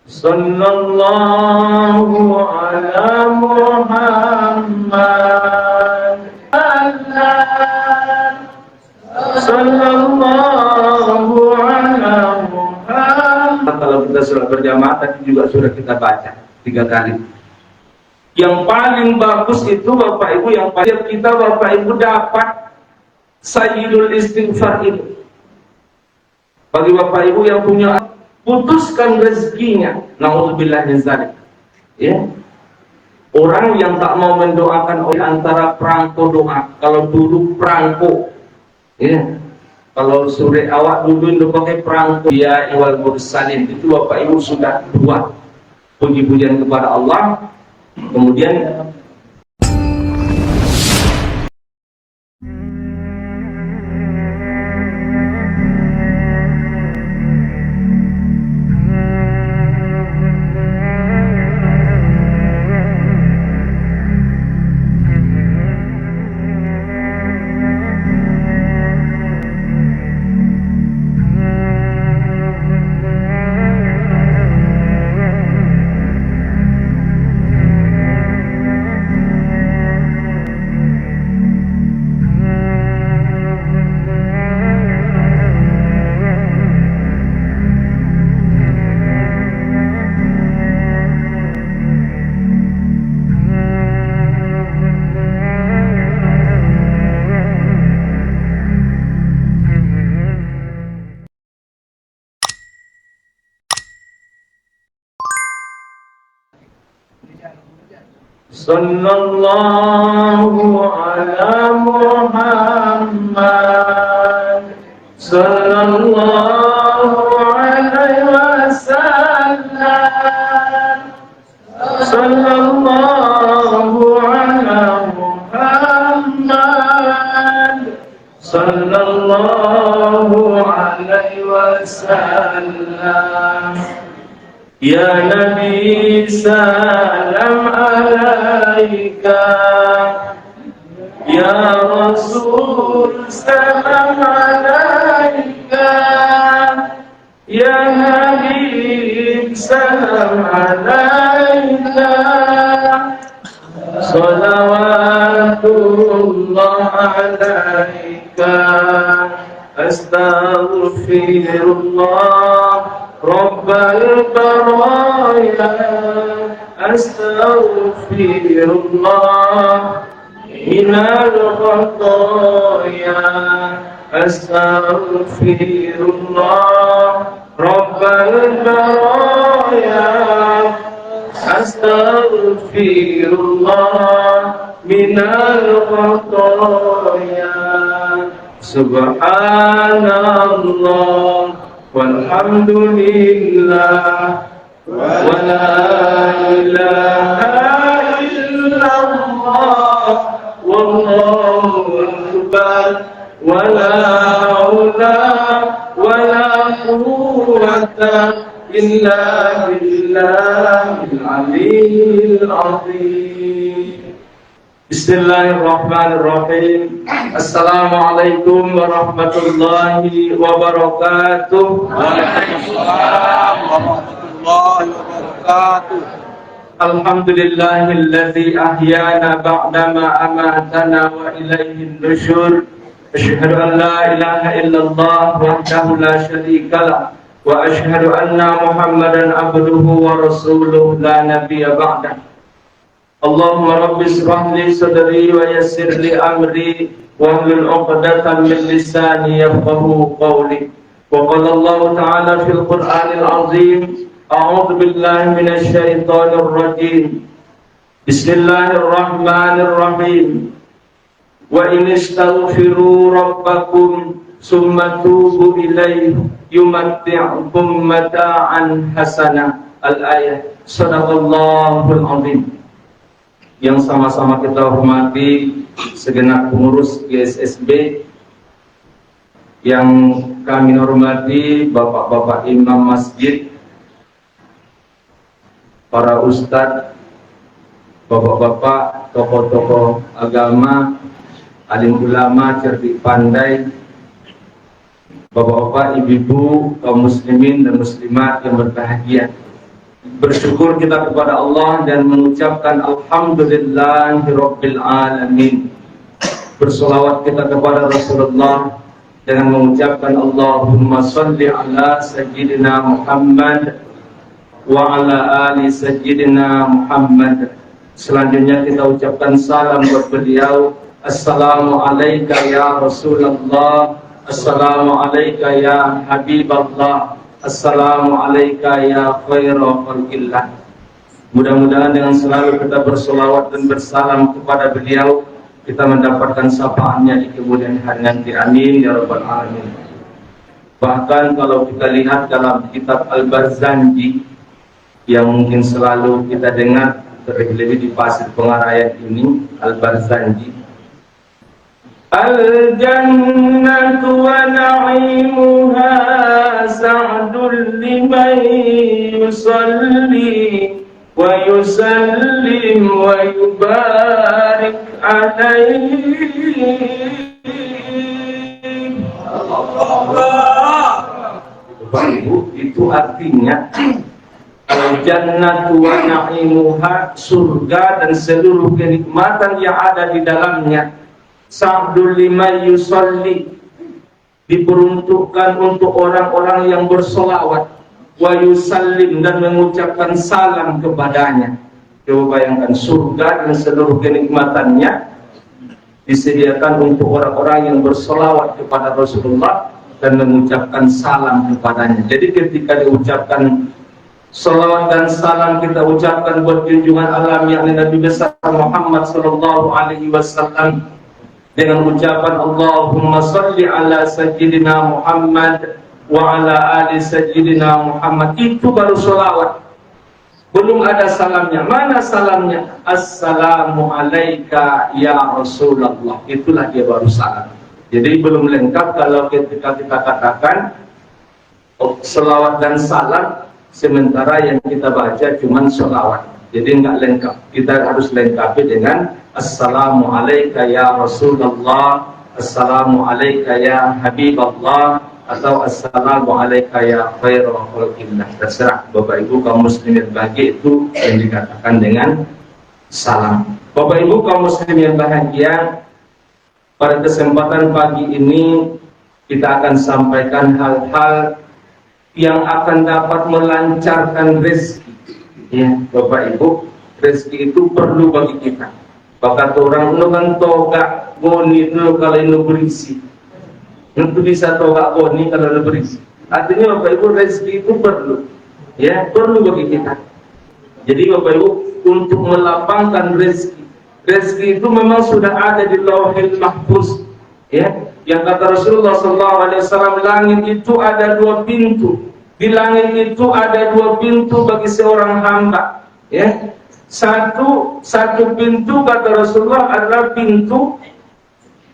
Sallallahu ala Muhammad. Sallallahu ala Muhammad. Kalau kita sudah berjamaah, tadi juga sudah kita baca 3 kali. Yang paling bagus itu Bapak Ibu, yang paling kita Bapak Ibu dapat Sayyidul Istighfar itu. Bagi Bapak Ibu yang punya, putuskan rezekinya. Nauzubillah min dzalik. Ya. Orang yang tak mau mendoakan oleh antara perangko doa. Kalau dulu perangko, ya. Kalau sore awak dulu itu pakai perangko ya iwal mursalin, itu Bapak Ibu sudah buat puji-pujian kepada Allah. Kemudian Sallallahu ala Muhammad. Sallallahu alaihi wasallam. Sallallahu ala Muhammad. Sallallahu alaihi wasallam. Ya Nabi salam alaika, Ya Rasul salam alaika, Ya Habib salam alaika, salawatullah alaika, astaghfirullah Rabbal baraya, astaghfirullah minal khataya, astaghfirullah Rabbal baraya, astaghfirullah minal khataya. Subhanallah walhamdulillah wa la ilaha illallah wallahu akbar wa la haula wa la quwwata illa billahil aliyyil azim. Bismillahirrahmanirrahim. Assalamualaikum warahmatullahi wabarakatuh. Waalaikumsalam warahmatullahi wabarakatuh. Alhamdulillahilladzi ahyana ba'dama amatana wa ilaihin nusyur. Asyhadu an la ilaha illallah wahdahu la syarika lah wa asyhadu anna Muhammadan abduhu wa rasuluh la nabiyya ba'dah. Allahumma rabbi shrah li sadri wa yassir li amri wa hlul 'uqdatam min lisani yafqahu qawli. Wa qala Allah ta'ala fil Qur'anil 'azim, a'udzu billahi minasy syaithanir rajim. Bismillahirrahmanirrahim. Wa in istaghfiru rabbakum summa tubu ilaihi yumatti'ukum mata'an hasanah. Al-ayah. Shadaqallahul 'azim. Yang sama-sama kita hormati segenap pengurus GSSB, yang kami hormati bapak-bapak imam masjid, para ustadz, bapak-bapak tokoh-tokoh agama, alim ulama, cerdik pandai, bapak-bapak, ibu-ibu, kaum muslimin dan muslimat yang berbahagia. Bersyukur kita kepada Allah dan mengucapkan alhamdulillahirabbil alamin. Bersolawat kita kepada Rasulullah dengan mengucapkan Allahumma salli ala sayyidina Muhammad wa ala ali sayyidina Muhammad. Selanjutnya kita ucapkan salam buat beliau. Assalamu alayka ya Rasulullah, assalamu alayka ya Habiballah, assalamu alayka ya khairu khalqillah. Mudah-mudahan dengan selalu kita bersolawat dan bersalam kepada beliau, kita mendapatkan syafaatnya di kemudian hari nanti. Amin ya rabbal alamin. Bahkan kalau kita lihat dalam kitab Al-Barzanji yang mungkin selalu kita dengar, terlebih di Pasir Pengarayat ini, Al-Barzanji, Al-jannatu wa na'imuha sa'dul liman yusalli wa yusallim wa yubarik alaihi. Bapak Ibu, itu artinya Al-jannatu wa na'imuha, surga dan seluruh kenikmatan yang ada di dalamnya, sa'dul liman yusalli, diperuntukkan untuk orang-orang yang bersolawat, wa yusallim, dan mengucapkan salam kepadanya. Coba bayangkan, surga dan seluruh kenikmatannya disediakan untuk orang-orang yang bersolawat kepada Rasulullah dan mengucapkan salam kepadanya. Jadi ketika diucapkan salawat dan salam, kita ucapkan buat junjungan alam yakni Nabi besar Muhammad sallallahu alaihi wasallam dengan ucapan Allahumma salli ala sayyidina Muhammad wa ala ali sayyidina Muhammad, itu baru salawat. Belum ada salamnya. Mana salamnya? Assalamu alayka ya Rasulullah. Itulah dia baru salam. Jadi belum lengkap kalau ketika kita katakan salawat dan salam sementara yang kita baca cuma sholawat. Jadi enggak lengkap. Kita harus lengkapi dengan assalamu alayka ya Rasulullah, assalamu alayka ya Habiballah, atau assalamu alayka ya khairu khalqillah. Terserah Bapak Ibu kaum muslimin bahagia, itu yang dikatakan dengan salam. Bapak Ibu kaum muslimin bahagia, pada kesempatan pagi ini kita akan sampaikan hal-hal yang akan dapat melancarkan rezeki. Ya, Bapak Ibu, rezeki itu perlu bagi kita. Bakat orang kan toga goni itu kalau ini berisi. Untuk bisa toga goni kalau ini berisi. Artinya Bapak Ibu, rezeki itu perlu. Ya, perlu bagi kita. Jadi Bapak Ibu, untuk melapangkan rezeki, rezeki itu memang sudah ada di Lauhil Mahfuz. Ya, yang kata Rasulullah SAW, langit itu ada dua pintu. Di langit itu ada dua pintu bagi seorang hamba. Ya, satu pintu kata Rasulullah adalah pintu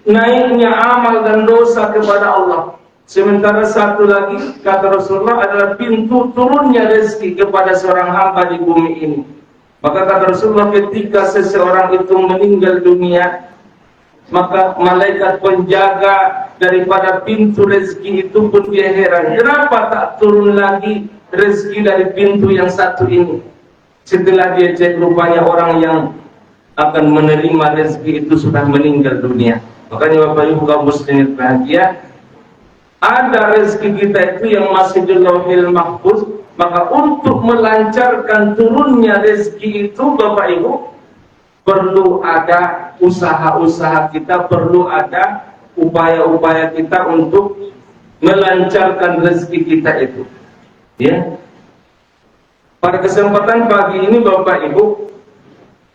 naiknya amal dan dosa kepada Allah. Sementara satu lagi kata Rasulullah adalah pintu turunnya rezeki kepada seorang hamba di bumi ini. Maka kata Rasulullah, ketika seseorang itu meninggal dunia, maka malaikat penjaga daripada pintu rezeki itu pun dia heran, kenapa tak turun lagi rezeki dari pintu yang satu ini? Setelah dia cek, rupanya orang yang akan menerima rezeki itu sudah meninggal dunia. Makanya Bapak Ibu kaum muslimin bahagia, ada rezeki kita itu yang masih di Lauhil Mahfuz. Maka untuk melancarkan turunnya rezeki itu Bapak Ibu, perlu ada usaha-usaha kita, perlu ada upaya-upaya kita untuk melancarkan rezeki kita itu. Ya. Pada kesempatan pagi ini Bapak Ibu,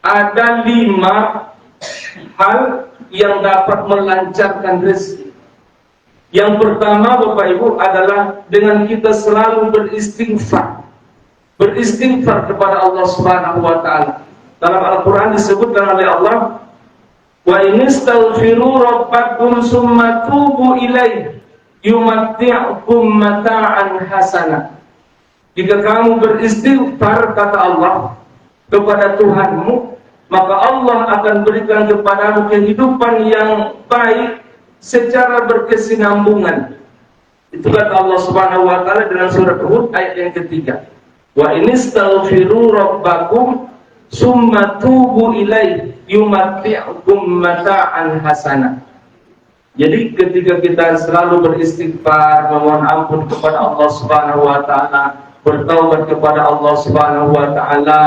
ada 5 hal yang dapat melancarkan rezeki. Yang pertama Bapak Ibu adalah dengan kita selalu beristighfar. Beristighfar kepada Allah Subhanahu wa taala. Dalam Al-Qur'an disebutkan oleh Allah, wa inistaghfiru rabbakum summa tubu ilaihi yumatti'ukum mata'an hasana. Jika kamu beristighfar kata Allah kepada Tuhanmu, maka Allah akan berikan kepadamu kehidupan yang baik secara berkesinambungan. Itu kata Allah Subhanahu wa taala dalam surat Hud ayat yang ketiga. Wa inistaghfiru rabbakum summa tubu ilaihi yumatti'ukum mata'an hasanah. Jadi ketika kita selalu beristighfar, memohon ampun kepada Allah Subhanahu wa taala, bertaubat kepada Allah Subhanahu wa taala,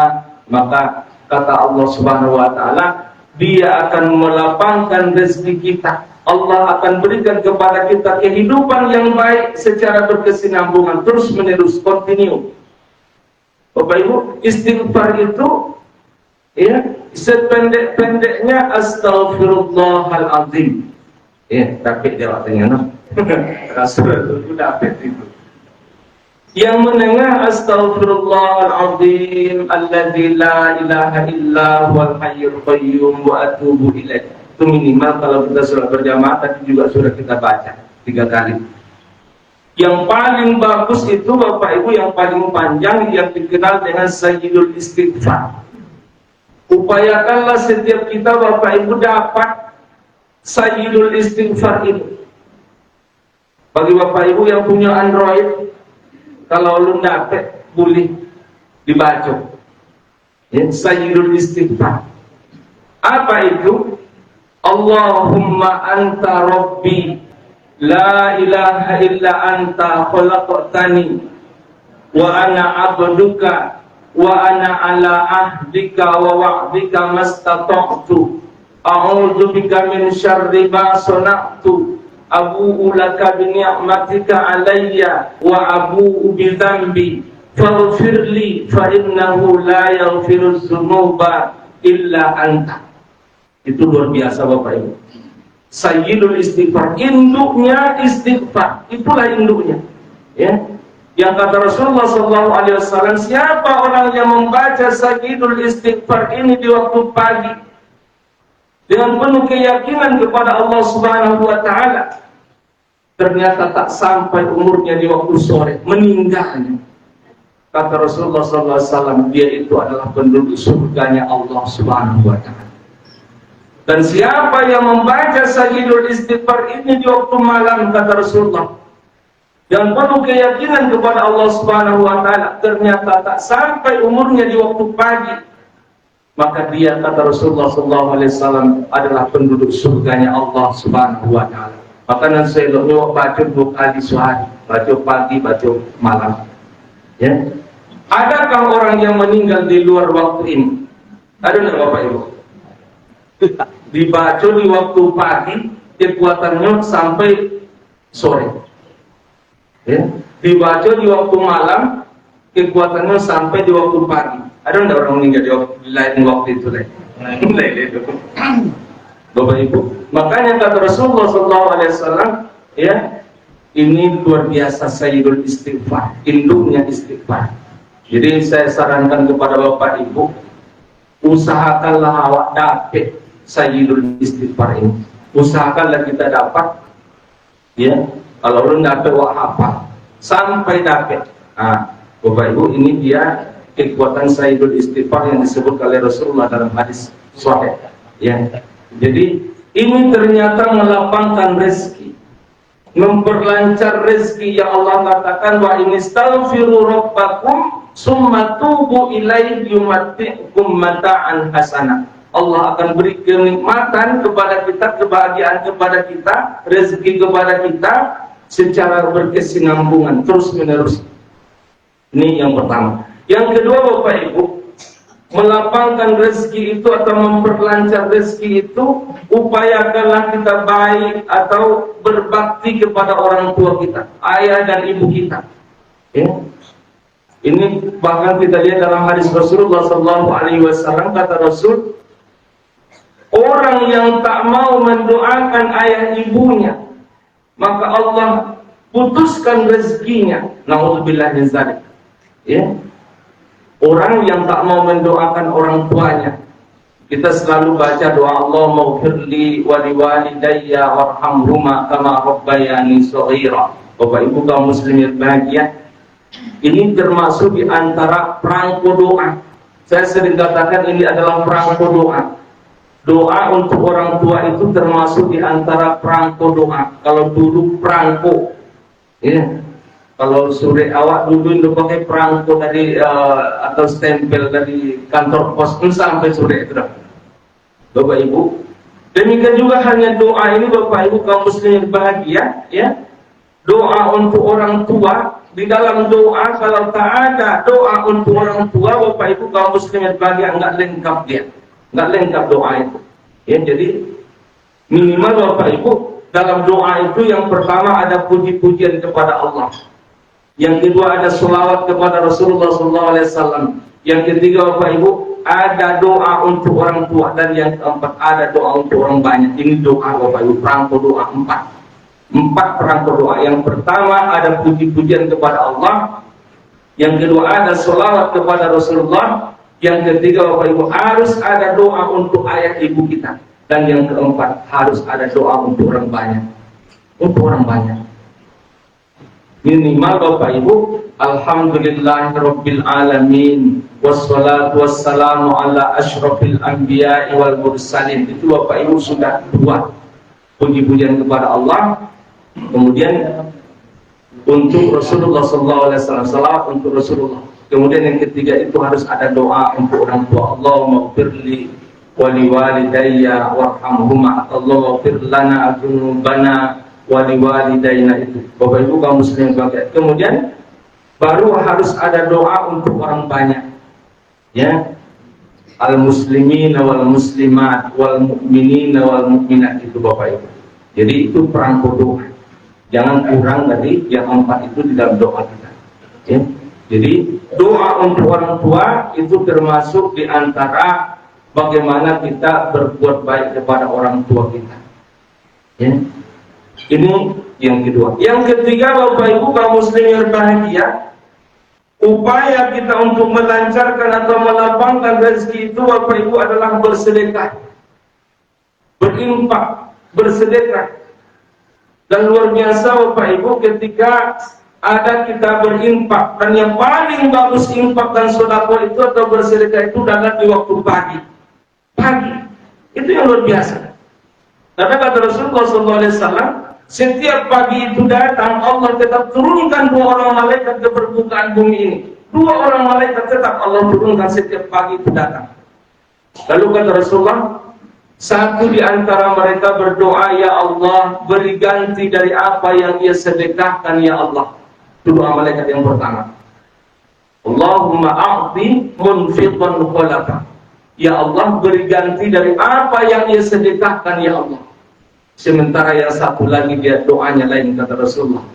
maka kata Allah Subhanahu wa taala, Dia akan melapangkan rezeki kita. Allah akan berikan kepada kita kehidupan yang baik secara berkesinambungan, terus menerus, continue. Bapak Ibu, istighfar itu ya sependek-pendeknya astaghfirullahalazim. Ya, tapi dia waktunya no. Rasul itu dapat itu. Yang menengah astaghfirullahalazim alladzi la ilaha illa huwal hayyul qayyum wa atubu ilaih. Itu minimal kalau kita sudah berjamaah, tapi juga sudah kita baca 3 kali. Yang paling bagus itu Bapak Ibu, yang paling panjang, yang dikenal dengan Sayyidul Istighfar. Upayakanlah setiap kita Bapak Ibu dapat Sayyidul Istighfar itu. Bagi Bapak Ibu yang punya Android, kalau lu dapat boleh dibaca ya, Sayyidul Istighfar. Apa itu? Allahumma anta rabbi la ilaha illa anta khalaqtani wa ana abduka wa ana ala ahdika wa wa'dika mastata'tu a'udzu bika min syarri ma sana'tu abu'u laka bi ni'matika alayya wa abu'u bi dzambi faghfirli fa innahu la yaghfiru dzunuba illa anta. Itu luar biasa Bapak Ibu. Sayyidul Istighfar, induknya istighfar, itulah induknya. Ya, yang kata Rasulullah SAW, siapa orang yang membaca Sayyidul Istighfar ini di waktu pagi dengan penuh keyakinan kepada Allah Subhanahu wa taala, ternyata tak sampai umurnya di waktu sore meninggalnya. Kata Rasulullah SAW, dia itu adalah penduduk surganya Allah Subhanahu wa taala. Dan siapa yang membaca Sayyidul Istighfar ini di waktu malam, kata Rasulullah, yang penuh keyakinan kepada Allah Subhanahu wa taala, ternyata tak sampai umurnya di waktu pagi, maka dia, kata Rasulullah SAW, adalah penduduk surganya Allah Subhanahu wa taala. Maka nanti saya baca 2 kali sehari, baca pagi, baca malam. Ya. Adakah orang yang meninggal di luar waktu ini? Ada enggak Bapak Ibu? Dibaca di waktu pagi, kekuatannya sampai sore. Ya. Dibaca di waktu malam, kekuatannya sampai di waktu pagi. Ada enggak orang meninggal di lain waktu itu lain itu? Bapak Ibu, makanya kata Rasulullah SAW, ya, ini luar biasa Sayyidul Istighfar, induknya istighfar. Jadi saya sarankan kepada Bapak Ibu, usahakanlah awak dapat Sayyidul Istighfar ini. Usahakanlah kita dapat, ya. Kalau belum dapat wak apa sampai dapat. Bapak Ibu, ini dia kekuatan Sayyidul Istighfar yang disebut oleh Rasulullah dalam hadis sahih. Ya. Jadi ini ternyata melapangkan rezeki, memperlancar rezeki yang Allah katakan, wa inistaghfiru rabbakum summa tubu ilaihi yumatti'ukum mata'an hasanah. Allah akan beri kenikmatan kepada kita, kebahagiaan kepada kita, rezeki kepada kita secara berkesinambungan terus menerus. Ini yang pertama. Yang kedua Bapak Ibu, melapangkan rezeki itu atau memperlancar rezeki itu, upayakanlah kita baik atau berbakti kepada orang tua kita, ayah dan ibu kita. Ya. Ini bahkan kita lihat dalam hadis Rasulullah SAW, kata Rasul, orang yang tak mau mendoakan ayah ibunya, maka Allah putuskan rezekinya. Nauzubillah min dzalik. Ya. Orang yang tak mau mendoakan orang tuanya, kita selalu baca doa Allahumma ighfirli wa liwalidayya warhamhuma kama rabbayani shaghira. Bapak Ibu kaum muslimin bahagia, ini termasuk di antara perangko doa. Saya sering katakan ini adalah perangko doa. Doa untuk orang tua itu termasuk di antara perangko doa. Kalau dulu perangko, ya, Kalau sore awak dulu itu pakai perangko dari atau stempel dari kantor pos sampai sore itu dah. Bapak Ibu, demikian juga hanya doa ini Bapak Ibu kaum muslimin bahagia ya. Doa untuk orang tua, di dalam doa kalau tak ada doa untuk orang tua Bapak Ibu kaum muslimin bahagia, enggak lengkap dia. Enggak lengkap doa itu. Ya, jadi minimal Bapak Ibu dalam doa itu yang pertama ada puji-pujian kepada Allah. Yang kedua ada sholawat kepada Rasulullah SAW. Yang ketiga Bapak Ibu ada doa untuk orang tua, dan yang keempat ada doa untuk orang banyak. Ini doa Bapak Ibu, perangko doa empat perangko doa. Yang pertama ada puji-pujian kepada Allah. Yang kedua ada sholawat kepada Rasulullah. Yang ketiga Bapak Ibu harus ada doa untuk ayah ibu kita. Dan yang keempat harus ada doa untuk orang banyak. Untuk orang banyak. Minimal Bapak Ibu, alhamdulillahirabbil alamin wassalatu wassalamu ala asyrafil anbiya'i wal mursalin. Itu Bapak Ibu sudah dua puji-pujian kepada Allah. Kemudian untuk Rasulullah SAW, salawat untuk Rasulullah. Kemudian yang ketiga itu harus ada doa untuk orang tua. Allahumma firli wali walidayya warhamhuma, Allahumma fir lana dzunubana wali walidayna. Itu Bapak Ibu kaum muslimin bahagia. Kemudian baru harus ada doa untuk orang banyak ya, al muslimin wal muslimat wal mu'minin wal mu'minat. Itu Bapak Ibu, jadi itu perangko doa, jangan kurang dari yang empat itu di dalam doa kita ya. Jadi doa untuk orang tua itu termasuk di antara bagaimana kita berbuat baik kepada orang tua kita ya. Ini yang kedua. Yang ketiga Bapak Ibu kaum muslimin berbahagia, upaya kita untuk melancarkan atau melapangkan rezeki itu Bapak Ibu adalah bersedekah, berinfak, bersedekah. Dan luar biasa Bapak Ibu ketika ada kita berinfak, dan yang paling bagus infak dan sedekah itu atau bersedekah itu adalah di waktu pagi. Itu yang luar biasa. Karena kata Rasulullah SAW, setiap pagi itu datang Allah tetap turunkan dua orang malaikat ke permukaan bumi ini. Dua orang malaikat tetap Allah turunkan setiap pagi itu datang. Lalu kata Rasulullah, satu di antara mereka berdoa, ya Allah beri ganti dari apa yang ia sedekahkan ya Allah. Dua malaikat yang pertama, Allahumma a'ti munfiqan khalafa, ya Allah beri ganti dari apa yang ia sedekahkan ya Allah. Sementara yang satu lagi dia doanya lain, kata Rasulullah,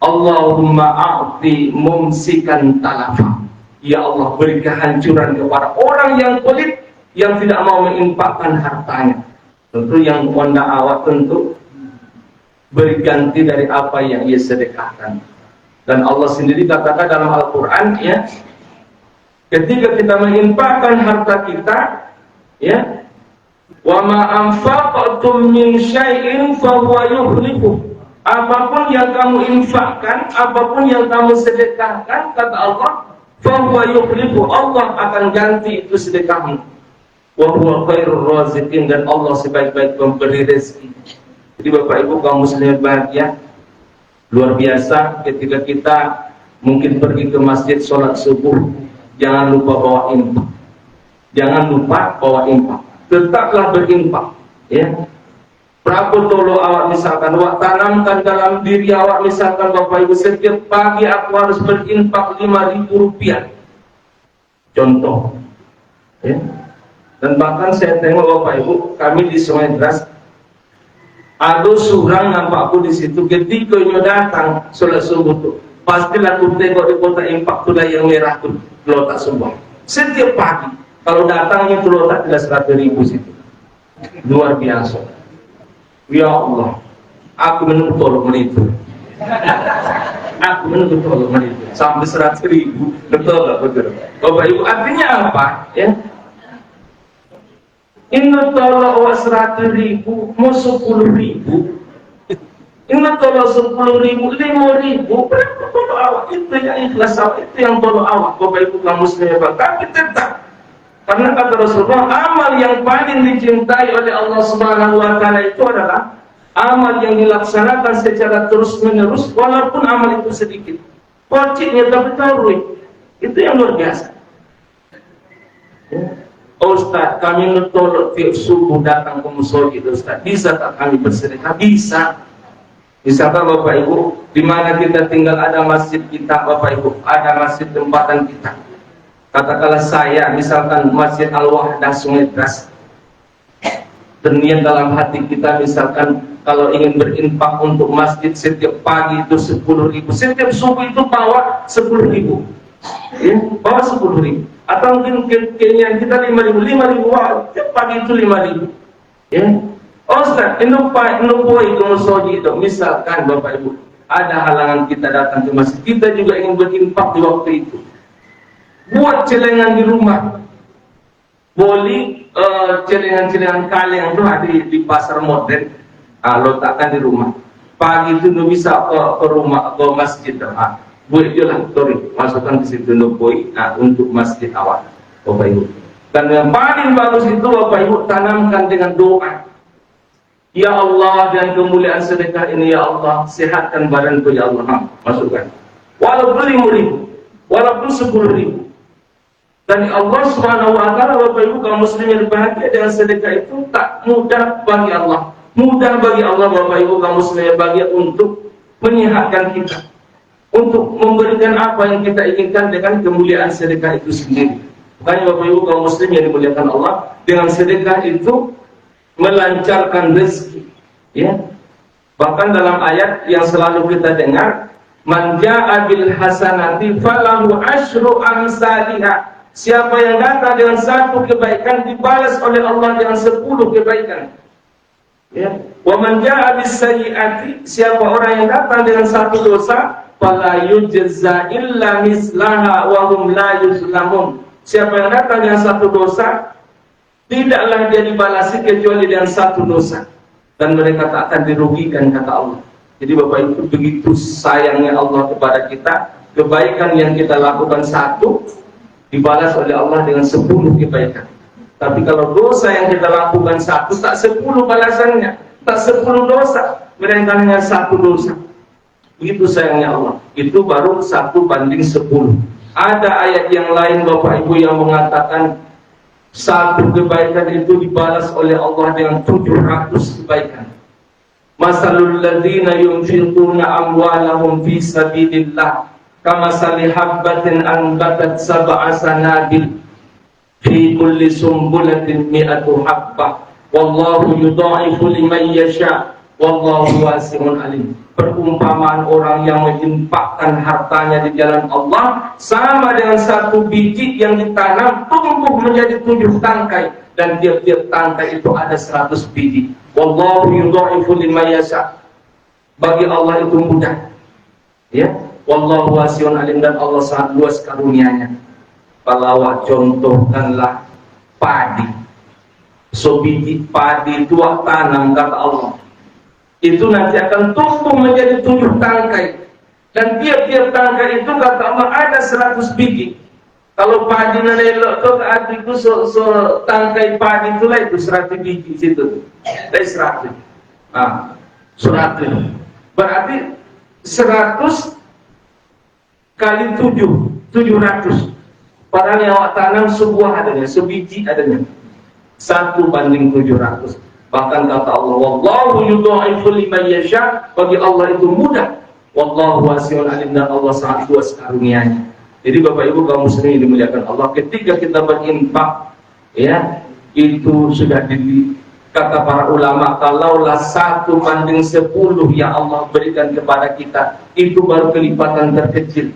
Allahumma a'ti mumsikan talafa, ya Allah beri kehancuran kepada orang yang pelit, yang tidak mau menginfakkan hartanya. Tentu yang wanda awak tentu beri ganti dari apa yang ia sedekahkan. Dan Allah sendiri katakan dalam Al-Quran ya, ketika kita menginfakkan harta kita ya, wa ma anfaqtum min syai'in fa huwa yukhlifu, apapun yang kamu infakkan, apapun yang kamu sedekahkan, kata Allah, fa huwa yukhlifu, Allah akan ganti itu sedekahmu. Wa huwa khairur raziqin, dan Allah sebaik-baik pemberi rezeki. Jadi Bapak Ibu kaum muslimin bahagia, luar biasa ketika kita mungkin pergi ke masjid sholat subuh, jangan lupa bawa infak. Jangan lupa bawa infak. Tetaplah berinfak ya. Berapa tolo awak misalkan awak tanamkan dalam diri awak, misalkan Bapak Ibu, setiap pagi aku harus berinfak 5.000 rupiah contoh ya. Dan bahkan saya tengok Bapak Ibu, kami di Sungai Deras ada surang nampak aku di situ, ketika nyo datang sholat subuh tuh pastilah aku tengok di kota infak tuh yang merah tuh lotak subuh. Setiap pagi kalau datangnya tuh lotak tidak 100.000 situ. Luar biasa. Ya Allah, aku menunggu tolong itu. Aku menunggu tolong itu sampai 100.000. Betul nggak betul? Bapak Ibu, artinya apa ya? Inna tolong wa 100.000 mau 10.000. Inna tolong 10.000, 5.000. Berapa tolong awak? Itu yang ikhlas awak, itu yang tolong awak. Bapak Ibu kaum muslimin, tapi tetap, karena kata Rasulullah, amal yang paling dicintai oleh Allah Subhanahu wa Ta'ala itu adalah amal yang dilaksanakan secara terus menerus walaupun amal itu sedikit, pociknya tapi tahu itu yang luar biasa. Ustaz, kami ngetolok tiap subuh datang ke musola itu, Ustaz. Bisa tak kami bersedekah? Bisa. Misalkan Bapak Ibu, di mana kita tinggal ada masjid kita, Bapak Ibu, ada masjid tempatan kita. Katakanlah saya, misalkan Masjid Al-Wahdah Sungai Dras, berniat dalam hati kita, misalkan kalau ingin berinfak untuk masjid setiap pagi itu 10.000, setiap subuh itu bawa 10.000, ya, bawa 10.000. Atau mungkin keinginan kita 5.000, tiap pagi itu 5.000, ya. Ustaz, inupoi kemusoji itu, misalkan Bapak Ibu, ada halangan kita datang ke masjid, kita juga ingin berinfak di waktu itu. Buat celengan di rumah, boleh celengan-celengan kaleng itu ada di pasar modern, letakkan di rumah. Pagi itu nu bisa ke rumah, ke masjid, buat jualan, masukkan ke situ nupoi, untuk masjid awal, Bapak Ibu. Dan yang paling bagus itu Bapak Ibu tanamkan dengan doa. Ya Allah, dan kemuliaan sedekah ini ya Allah, sehatkan badanku ya Allah, masukkan. Walaupun 5.000, walaupun 10.000. Dan Allah Subhanahu wa taala, Bapak Ibu kaum muslimin berbahagia, dengan sedekah itu tak mudah bagi Allah. Mudah bagi Allah, Bapak Ibu kaum muslimin berbahagia, untuk menyehatkan kita, untuk memberikan apa yang kita inginkan dengan kemuliaan sedekah itu sendiri. Makanya Bapak Ibu kaum muslimin yang dimuliakan Allah, dengan sedekah itu melancarkan rezeki, ya. Bahkan dalam ayat yang selalu kita dengar, man jaa bil hasanati falahu asyru amsalihha. Siapa yang datang dengan satu kebaikan dibalas oleh Allah dengan 10 kebaikan. Ya. Wa man jaa bis sayyiati, siapa orang yang datang dengan satu dosa, fala yujza illa mislaha wa hum la yuzlamun. Siapa yang datang dengan satu dosa, tidaklah dia dibalasi kecuali dengan satu dosa, dan mereka tak akan dirugikan, kata Allah. Jadi Bapak Ibu, begitu sayangnya Allah kepada kita, kebaikan yang kita lakukan satu dibalas oleh Allah dengan 10 kebaikan. Tapi kalau dosa yang kita lakukan satu, tak 10 balasannya, tak 10 dosa, melainkan hanya 1 dosa. Begitu sayangnya Allah. Itu baru 1:10. Ada ayat yang lain Bapak Ibu yang mengatakan satu kebaikan itu dibalas oleh Allah dengan 700 kebaikan. Masalul ladzina yunfiquna amwalahum fi sabilillah kamasali habbatin anbatat sab'a sanabil fi kulli sumbulatin mi'atu habbah wallahu yudha'ifu liman yasha wallahu wasi'un alim. Perumpamaan orang yang menginfakkan hartanya di jalan Allah sama dengan satu biji yang ditanam tumbuh menjadi 7 tangkai, dan tiap-tiap tangkai itu ada 100 biji. Wallahu yudha'ifu liman yasha. Bagi Allah itu mudah, ya. Wallahu wasi'un alim, dan Allah sangat luas karunia-Nya. Kalau contohkanlah padi, sebiji padi itu tanam, kata Allah, itu nanti akan tumbuh menjadi 7 tangkai, dan tiap-tiap tangkai itu kata Allah ada 100 biji. Kalau padi nanelok tuh itu tangkai padi itulah itu 100 biji situ, dari 100. 100 berarti 100 kali 7, 700. Padahal yang awak tanam sebuah adanya, sebiji adanya, 1:700. Bahkan kata Allah, wallahu yudha'ifu liman yasha, bagi Allah itu mudah. Wallahu wasi'un alim, dan Allah sangat luas karunia-Nya. Jadi Bapak Ibu kaum muslimin dimuliakan Allah, ketika kita berinfak, ya, itu sudah kata para ulama, kalaulah 1:10 yang Allah berikan kepada kita, itu baru kelipatan terkecil.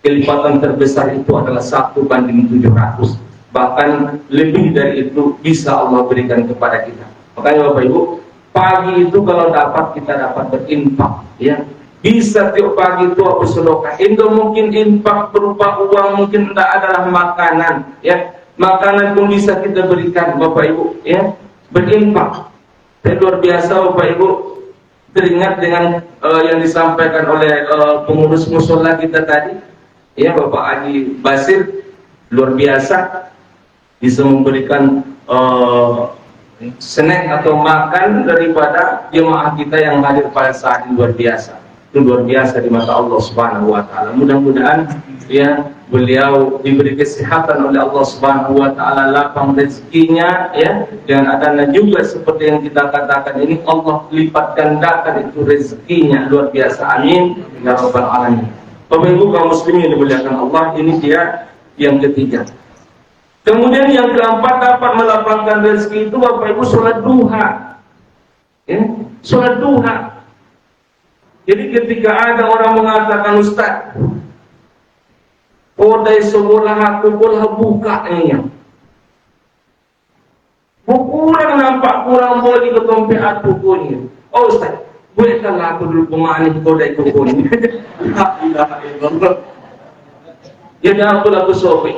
Kelipatan terbesar itu adalah 1:700. Bahkan lebih dari itu bisa Allah berikan kepada kita. Makanya Bapak Ibu, pagi itu kalau dapat, kita dapat berinfak, ya. Bisa tiap pagi itu bersedekah. Itu mungkin infak berupa uang, mungkin tidak adalah makanan, ya. Makanan pun bisa kita berikan, Bapak Ibu, ya. Berinfak. Dan luar biasa Bapak Ibu, teringat dengan yang disampaikan oleh pengurus musola kita tadi, ya, Bapak Haji Basir, luar biasa bisa memberikan snack atau makan daripada jemaah kita yang hadir pada saat ini luar biasa. Itu luar biasa di mata Allah Subhanahu wa taala. Mudah-mudahan ya beliau diberi kesehatan oleh Allah Subhanahu wa taala, lapang rezekinya ya, dan adanya juga seperti yang kita katakan ini Allah lipat gandakan itu rezekinya luar biasa. Amin ya rabbal alamin. Bapak Ibu kaum muslimin yang dimuliakan Allah, ini dia yang ketiga. Kemudian yang keempat dapat melapangkan rezeki itu Bapak Ibu sholat duha. Ya, sholat duha. Jadi ketika ada orang mengatakan, Ustaz, kodai sekolah aku boleh buka ini. Kurang nampak kurang boleh ketompe aku punya. Oh Ustaz, bolehkanlah aku dulu pemani kodai kuku ini. La ilaha illallah. Jadi aku sobek.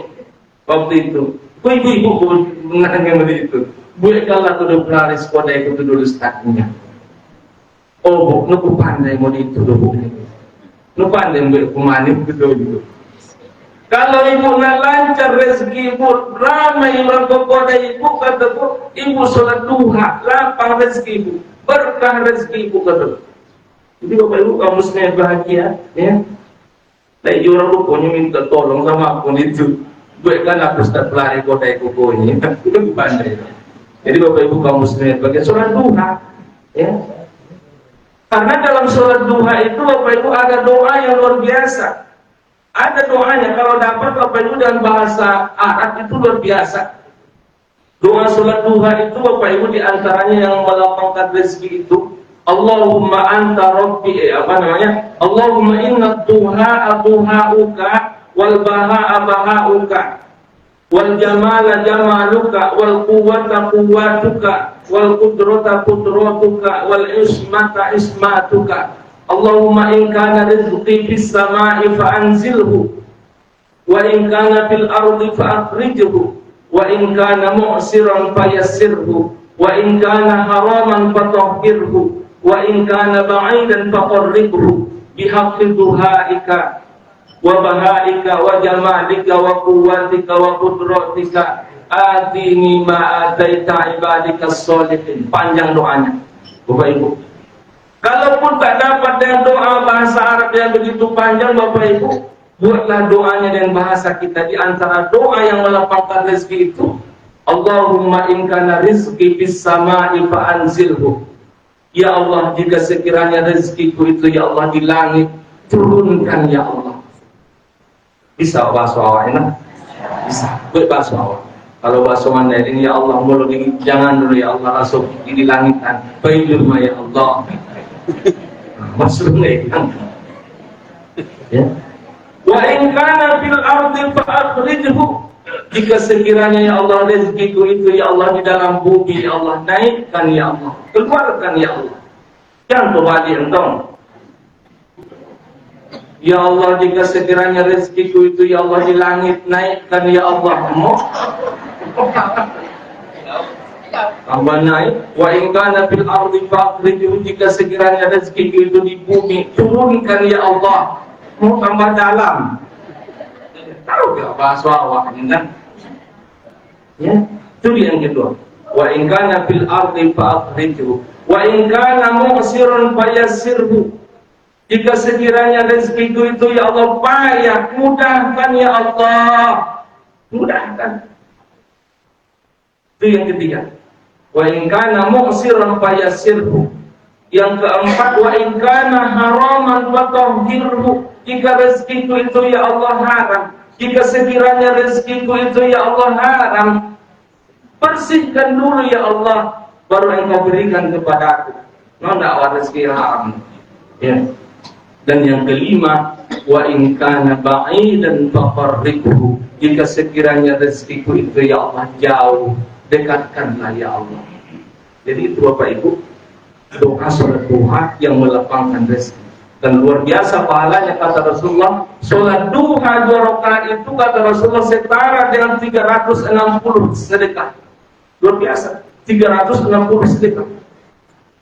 Waktu itu, ibu-ibu mengenai itu, bolehkanlah aku dulu pelaris kodai itu dulu startnya. Oh, bu, pandai mau itu dulu. Nu pandai mau kemana gitu. Kalau ibu nak lancar rezeki ibu, ramai orang kodai ibu kata bu, ibu sholat duha, lapang rezeki ibu, berkah rezeki ibu kata. Jadi bapak ibu kaum muslim bahagia, ya. Tapi orang rupanya minta tolong sama aku itu. Gue kan aku start pelari kodai kukunya, itu pandai. Jadi bapak ibu kaum muslimin bagian sholat duha, ya. Karena dalam sholat duha itu bapak ibu ada doa yang luar biasa. Ada doanya kalau dapat bapak ibu dalam bahasa Arab itu luar biasa. Doa sholat duha itu bapak ibu diantaranya yang melapangkan rezeki itu. Allahumma anta rabbi, Allahumma inna duha duhauka wal baha'a baha'uka wal jamala jamaluka wal quwwata quwwatuka wal qudrata qudratuka wal ismata ismatuka. Allahumma in kana rizqi fis sama'i fa anzilhu wa in kana fil ardi fa akhrijhu wa in kana mu'siran fa yassirhu wa in kana haraman fa tahhirhu wa in kana ba'idan fa qarribhu bihaqqi duhaika wa bahaika wa jamalika wa quwwatika wa qudratika atini ma ataita ibadika sholihin. Panjang doanya Bapak Ibu. Kalaupun tak dapat dengan doa bahasa Arab yang begitu panjang Bapak Ibu, buatlah doanya dengan bahasa kita. Di antara doa yang melapangkan rezeki itu, Allahumma in kana rizqi fis sama'i fa anzilhu. Ya Allah, jika sekiranya rezekiku itu ya Allah di langit, turunkan ya Allah. Bisa bahasa awak enak? Bisa, buat bahasa awak. Kalau bahasa mana ini ya Allah, mulu jangan dulu ya Allah, rasuk di langitan. Baiklah ya Allah. Maksudnya kan? Ya. Wa in kana fil ardi fa akhrijhu. Jika sekiranya ya Allah rezekiku itu ya Allah di dalam bumi ya Allah, naikkan ya Allah, keluarkan ya Allah. Jangan berbadi entong. Ya Allah, jika sekiranya rezekiku itu ya Allah di langit, naikkan ya Allah. Mau tambah naik. Wa in kana fil ardi fa'khrijhu. Jika sekiranya rezekiku itu di bumi, turunkan ya Allah. Mau tambah dalam. Tahu gak bahasa awak kan? Ya, itu yang kedua. Wa in kana fil ardi fa'khrijhu wa in kana mu'siran fayassirhu. Jika sekiranya rezekiku itu ya Allah payah, mudahkan ya Allah. Mudahkan. Itu yang ketiga. Wa in kana mu'siran fayassirhu. Yang keempat, wa in kana haraman fatahhirhu. Jika rezekiku itu ya Allah haram, jika sekiranya rezekiku itu ya Allah haram, bersihkan dulu ya Allah, baru engkau berikan kepada aku. Tidak rezeki haram. Ya. Dan yang kelima, wa in kana ba'idan faqarribhu. Jika sekiranya rezekiku itu ya Allah jauh, dekatkanlah ya Allah. Jadi itu Bapak Ibu, doa sholat duha yang melapangkan rezeki. Dan luar biasa pahalanya kata Rasulullah, sholat duha 2 rakaat itu kata Rasulullah setara dengan 360 sedekah. Luar biasa, 360 sedekah.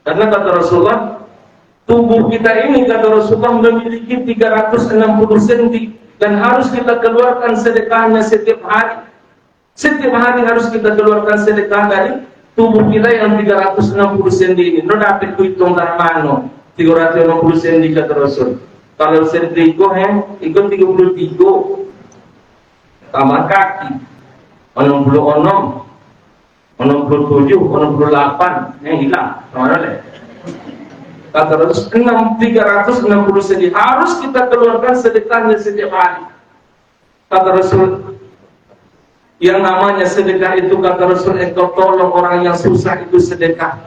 Karena kata Rasulullah, tubuh kita ini kata Rasulullah memiliki 360 cm dan harus kita keluarkan sedekahnya setiap hari. Setiap hari harus kita keluarkan sedekah dari tubuh kita yang 360 cm ini, no dapat ku hitung dari mana 360 cm kata Rasul. Kalau sentriko ikut 33 tambah kaki 66 67 68 yang hilang mana deh. Kata Rasul 360 cm harus kita keluarkan sedekahnya setiap hari. Kata Rasul, yang namanya sedekah itu, kata Rasul, engkau tolong orang yang susah itu sedekah.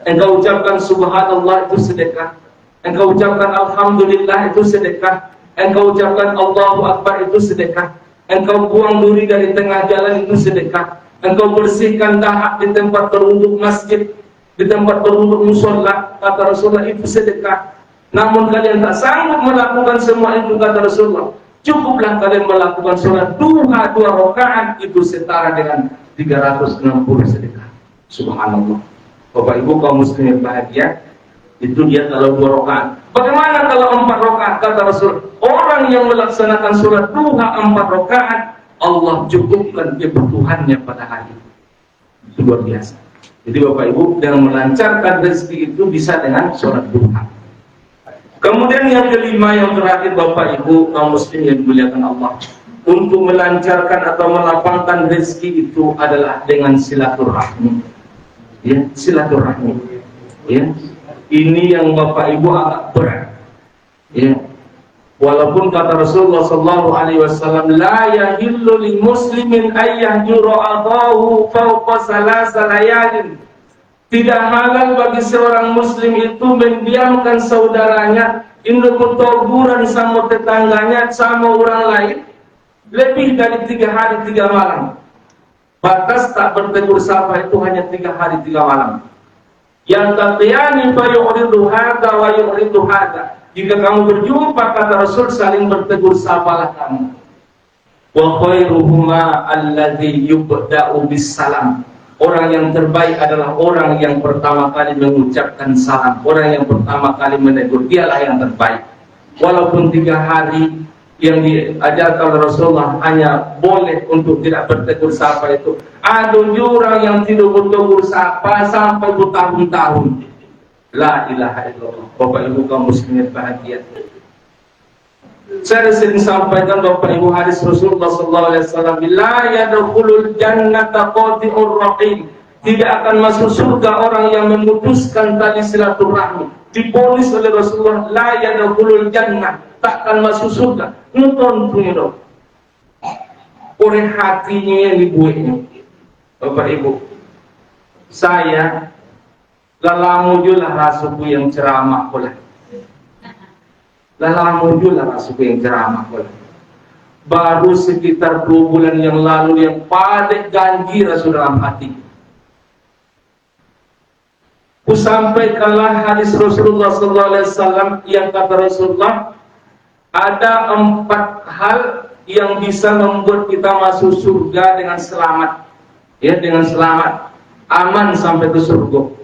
Engkau ucapkan subhanallah itu sedekah. Engkau ucapkan alhamdulillah itu sedekah. Engkau ucapkan Allahu Akbar itu sedekah. Engkau buang duri dari tengah jalan itu sedekah. Engkau bersihkan dahak di tempat berwuduk masjid, di tempat berwuduk musola, kata Rasulullah, itu sedekah. Namun kalian tak sanggup melakukan semua itu, kata Rasulullah, cukuplah kalian melakukan sholat duha 2 rakaat, itu setara dengan 360 sedekah. Subhanallah. Bapak Ibu kaum muslimin bahagia, itu dia kalau 2 rakaat. Bagaimana kalau 4 rakaat? Kata Rasul, orang yang melaksanakan sholat duha 4 rakaat, Allah cukupkan kebutuhannya pada hari itu. Luar biasa. Jadi Bapak Ibu, dengan melancarkan rezeki itu bisa dengan sholat duha. Kemudian yang kelima, yang terakhir Bapak Ibu kaum muslim yang dimuliakan Allah, untuk melancarkan atau melapangkan rezeki itu adalah dengan silaturahmi. Ya, silaturahmi. Ya. Ini yang Bapak Ibu agak berat. Ya. Walaupun kata Rasulullah sallallahu alaihi wasallam, la yahillu lil muslimin ay yahjura adahu fawqa salasa layalin. Tidak halal bagi seorang muslim itu mendiamkan saudaranya, induk tawuran sama tetangganya, sama orang lain lebih dari 3 hari 3 malam. Batas tak bertegur sapa itu hanya 3 hari 3 malam. Yang taqiyani fa yu'ridu hadza wa yu'ridu hadza. Jika kamu berjumpa, kata Rasul, saling bertegur sapalah kamu. Wa khairuhuma alladzi yubda'u bis salam. Orang yang terbaik adalah orang yang pertama kali mengucapkan salam. Orang yang pertama kali menegur, dialah yang terbaik. Walaupun 3 hari yang diajarkan Rasulullah hanya boleh untuk tidak bertegur sapa itu. Ada orang yang tidak bertegur sapa sampai bertahun-tahun. La ilaha illallah. Bapak Ibu kaum muslimin bahagia. Saya sering sampaikan Bapak Ibu hadis Rasulullah sallallahu alaihi wasallam, la yadkhulul jannata qati'ur rahim. Tidak akan masuk surga orang yang memutuskan tali silaturahmi. Diponis oleh Rasulullah, la yadkhulul jannah, takkan masuk surga. Nonton dong. Oleh hatinya yang dibuatnya. Bapak Ibu, saya lalamu julah rasuku yang ceramah pula. Lalamu julah rasuku yang ceramah pula. Baru sekitar 2 bulan yang lalu yang paling ganjil Rasul dalam hati. Ku sampaikanlah hadis Rasulullah SAW yang kata Rasulullah, ada 4 hal yang bisa membuat kita masuk surga dengan selamat. Ya, dengan selamat, aman sampai ke surga.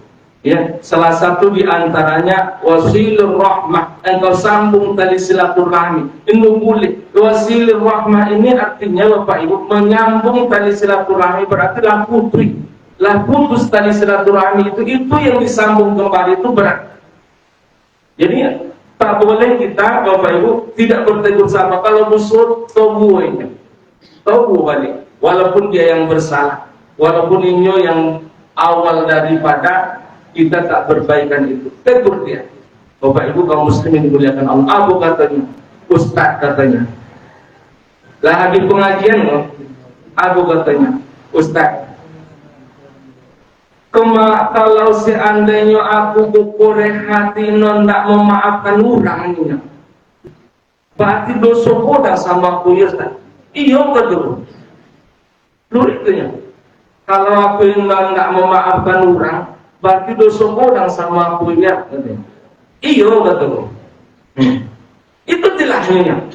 Ya, salah satu di antaranya wasilur rahmah, engkau sambung tali silaturahmi. Ini boleh. Wasilur rahmah ini artinya Bapak Ibu menyambung tali silaturahmi, berarti lah putri. Lah putus tali silaturahmi itu yang disambung kembali itu berat. Jadi ya, tak boleh kita Bapak Ibu tidak bertegur sapa. Kalau musuh tobu ini, tobu balik. Walaupun dia yang bersalah, walaupun ini yang awal daripada kita tak berbaikan itu, tegur dia. Bapak Ibu kaum muslimin dimuliakan Allah. Abu katanya, Ustaz katanya, lah habis pengajian loh. Abu katanya, Ustaz, kalau seandainya aku berkorek hati non tak memaafkan orangnya, berarti dosa koda sama aku ya Ustaz. Iya betul. Luriknya, kalau aku nggak memaafkan orang, berarti dosa kodang sama aku ya. Iya betul. Itu tilahnya.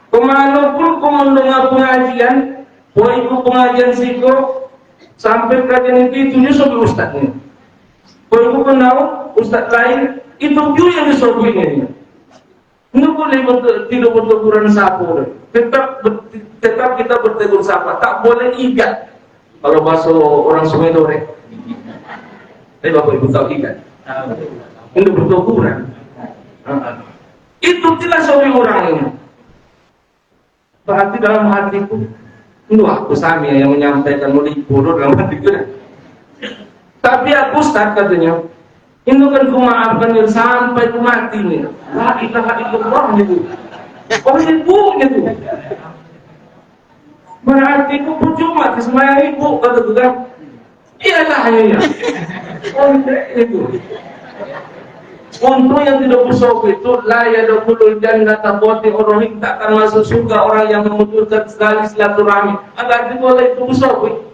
Kemanapun kau mendengar pengajian, itu pengajian siko sampai kajian itu nyusul ustadznya. Kau kenal ustadz lain, itu juga yang disuruhnya. Ini boleh tidak berteguran sapa. Tetap kita bertegur sapa, tak boleh igat. Kalau bakso orang Sungai Dore. Tapi Bapak Ibu tahu ikan? Ini bertukuran. Itu tidak seorang orang ini. Berarti dalam hatiku, itu aku Sami yang menyampaikan mulipur dalam hatiku. Tapi aku Ustaz katanya, itu kan ku maafkan dia sampai ku mati nih. La ilaha illallah itu. Oh ibu itu. Berarti ku percuma kesemayang ibu kata juga. Iyalah ya. Oh itu. Untuk yang tidak bersyukur itu la yadkhulul jannata qati orang tak akan masuk surga orang yang memutuskan sekali silaturahmi. Agar itu oleh itu bersyukur.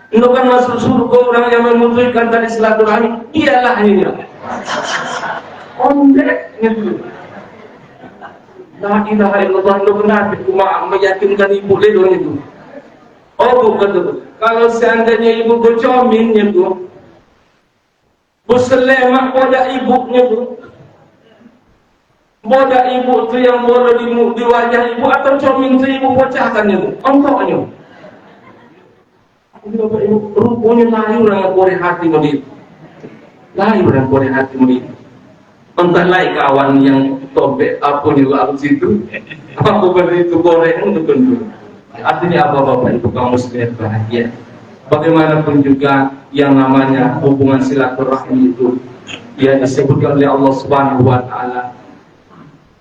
Itu kan masuk surga orang yang memutuskan tali silaturahmi. Iyalah ini. Ondek itu. La ilaha illallah itu benar cuma meyakinkan ibu ledon itu. Oh bukan. Kalau seandainya ibu bercomin itu Buselemak bodak ibunya tu. Bodak ibu tu yang boleh di wajah ibu atau coming tu ibu pecahkannya tu. Ontoknya. Ini Bapak Ibu, rupanya layu dengan kore hati murid. Layu dengan kore hati murid. Entah lain kawan yang tobek apa juga aku situ. Aku beri itu kore untuk kendul. Artinya apa Bapak Ibu kaum muslimin bahagia. Bagaimanapun juga yang namanya hubungan silaturahmi itu ya disebutkan oleh Allah Subhanahu wa taala.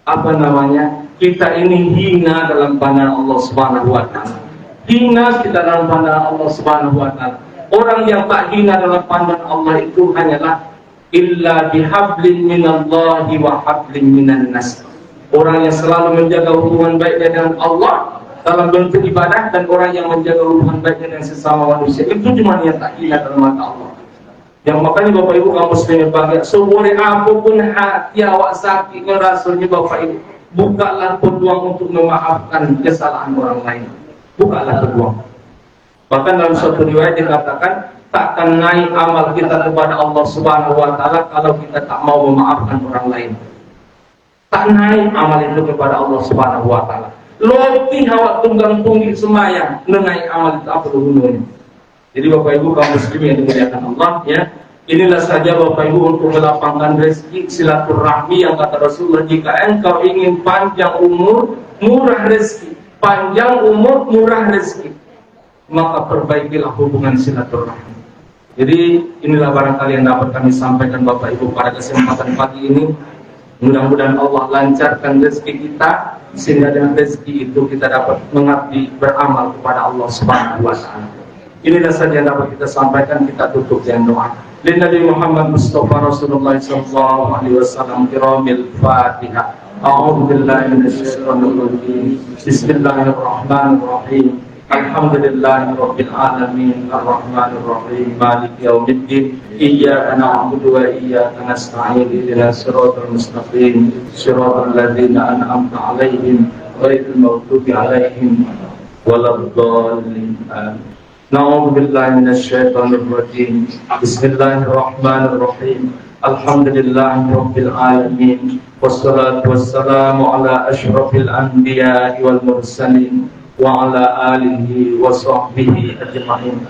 Apa namanya? Kita ini hina dalam pandangan Allah Subhanahu wa taala. Hina kita dalam pandangan Allah Subhanahu wa taala. Orang yang tak hina dalam pandangan Allah itu hanyalah illa bihablin minallahi wa hablin minan nas. Orang yang selalu menjaga hubungan baiknya dengan Allah dalam bentuk ibadah dan orang yang menjaga hubungan baiknya dengan sesama manusia itu cuma yang tak hina dalam mata Allah. Yang makanya Bapak Ibu kaum muslimin bahagia, seboleh apapun hati awak sakit ngerasulnya Bapak Ibu, bukalah peluang untuk memaafkan kesalahan orang lain. Bukalah peluang. Bahkan dalam suatu riwayat dikatakan takkan naik amal kita kepada Allah Subhanahu wa taala kalau kita tak mau memaafkan orang lain. Tak naik amal itu kepada Allah Subhanahu wa taala. Loti hawak tunggang tunggi semayang mengenai amal itu apa hubungannya. Jadi Bapak Ibu kaum muslimin yang dimuliakan Allah ya, inilah saja Bapak Ibu untuk melapangkan rezeki silaturahmi yang kata Rasulullah, jika engkau ingin panjang umur murah rezeki, panjang umur murah rezeki, maka perbaikilah hubungan silaturahmi. Jadi inilah barangkali yang dapat kami sampaikan Bapak Ibu pada kesempatan pagi ini. Mudah-mudahan Allah lancarkan rezeki kita sehingga dengan rezeki itu kita dapat mengabdi beramal kepada Allah Subhanahu wa taala. Inilah saja yang dapat kita sampaikan, kita tutup dengan doa. Lin Nabi Muhammad Mustafa Rasulullah sallallahu alaihi wasallam kiramil Fatihah. A'udzu billahi minasyaitonir rajim. Bismillahirrahmanirrahim. Alhamdulillahi rabbil alamin arrahmanir rahim maliki yaumiddin iyyaka na'budu wa iyyaka nasta'in ihdinas siratal mustaqim siratal ladzina an'amta 'alaihim ghairil maghdubi 'alaihim waladdallin. Na'udzu billahi minasyaitonir rajim. Bismillahirrahmanirrahim. Alhamdulillahi rabbil alamin wassalatu wassalamu ala asyrafil anbiya'i wal mursalin wa ala alihi wa sahbihi ajma'in.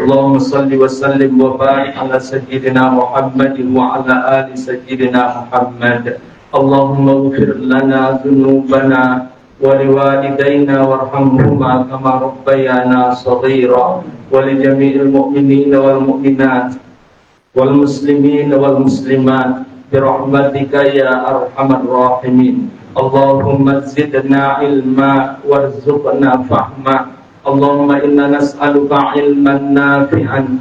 Allahumma salli wa sallim wa barik ala sayyidina Muhammadin wa ala ali sayyidina Muhammad. Allahumma ighfir lana dhunubana wa liwalidayna warhamhuma kama rabbayana shaghira wa li jami'il mu'minina wal mu'minat wal muslimina wal muslimat bi rahmatika ya arhamar rahimin. Allahumma zidna ilma warzuqna fahma. Allahumma inna nas'aluka ilman nafi'an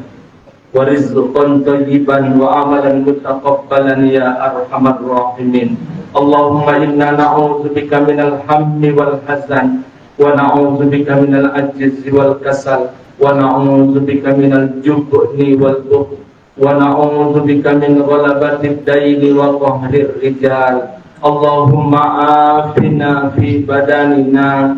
wa rizqan thayyiban wa amalan mutaqabbalan ya arhamar rahimin. Allahumma inna na'udzubika minal hammi wal hazan wa na'udzubika minal ajzi wal kasal wa na'udzubika minal jubni wal bukhl wa na'udzubika min ghalabatid daini wa qahrir rijal. Allahumma afina fi badanina,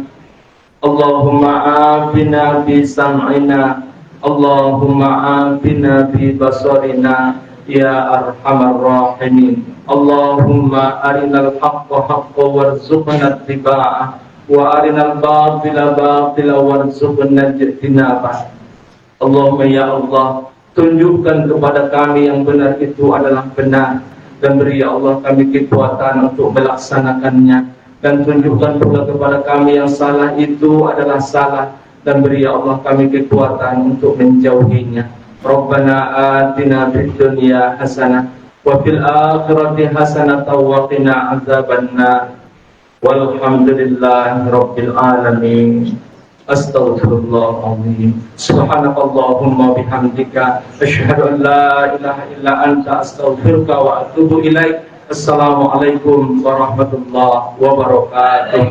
Allahumma afina fi sam'ina, Allahumma afina fi basarina ya arhamar rahimin. Allahumma arinal haqqa haqqa warzuqna ittiba'ah wa arinal batila batila warzuqna ijtinabah. Allahumma ya Allah, tunjukkan kepada kami yang benar itu adalah benar, dan beri ya Allah kami kekuatan untuk melaksanakannya, dan tunjukkan pula kepada kami yang salah itu adalah salah, dan beri ya Allah kami kekuatan untuk menjauhinya. Rabbana atina fid dunya hasanah wa fil akhirati hasanah wa qina adzabannar. Walhamdulillahi rabbil alamin. Astaghfirullahaladzim. Subhanakallahumma bihamdika asyhadu an la ilaha illa anta astaghfiruka wa atubu ilaik. Assalamualaikum warahmatullahi wabarakatuh.